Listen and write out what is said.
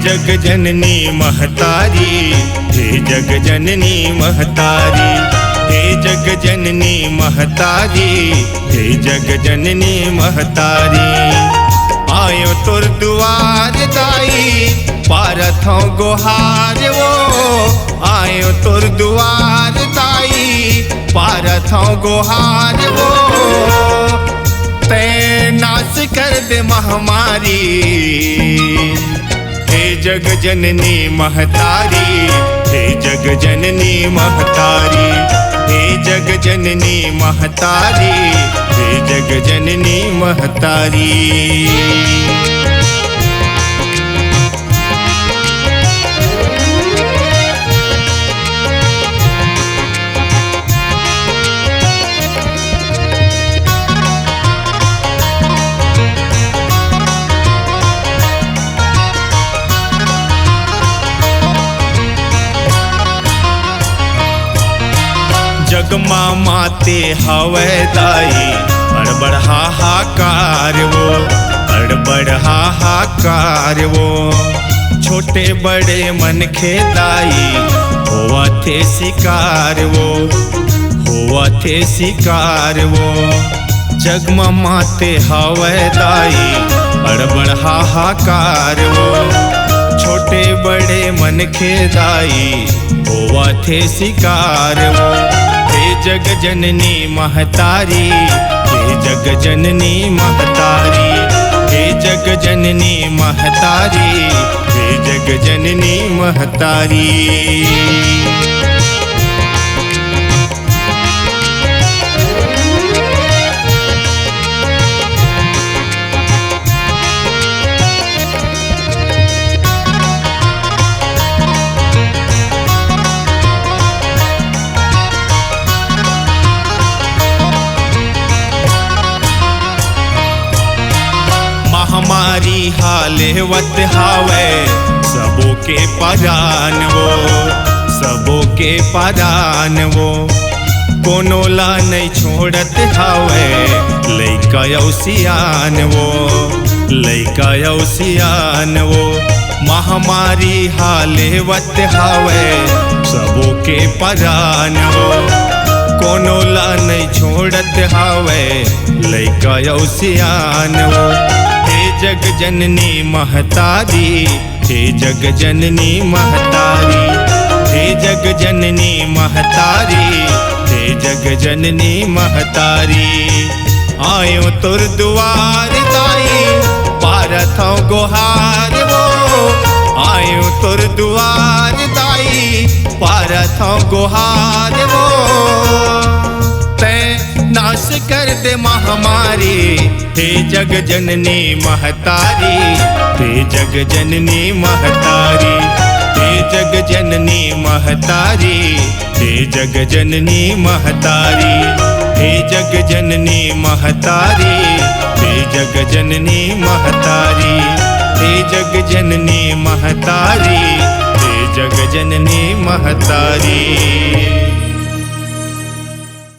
जग जननी महतारी, हे जग जननी महतारी, हे जग जननी महतारी, हे जग जननी महतारी। आयो तुर दुआर दाई पारथों गुहार वो, आयो तुर दुआर दाई पारथों गुहार वो। ते नाश कर दे महामारी, हे जग जननी महतारी, हे जग जननी महतारी, हे जग जननी महतारी, हे जग जननी महतारी। जग माते हवे दाई बड़ हाहाकार वो, बड़ हाहाकार वो। छोटे बड़े मन खेदाई हुआ थे शिकार वो, हुआ थे शिकार वो। जग माते हवे दाई बड़ हाहाकार वो, छोटे बड़े मन खेदाई हुआ थे शिकार वो। हे जग जननी महतारी, हे जग जननी महतारी, हे जग जननी महतारी, हे जग जननी महतारी। हमारी हाले वत हावे सबों के परान वो, सबों के परान वो। कोनो ला नहीं छोड़त हावे लइका यौसियान वो, लइका यौसियान वो। महामारी हाले वत हावे सबों के परान वो, कोनो ला नहीं छोड़त हावे लइका यौसियान वो। जग जननी महतारी, हे जग जननी महतारी, हे जग जननी महतारी, हे जग जननी महतारी। आयो तुर दुआर दाई पारथों गुहार वो, आयो तुर दुआर दाई पारथों गुहार वो। ते नाश कर दे महामारी, हे जग जननी महतारी, हे जग जननी महतारी, हे जग जननी महतारी, हे जग जननी महतारी, हे जग जननी महतारी, हे जग जननी महतारी, हे जग जननी महतारी, हे जग जननी महतारी।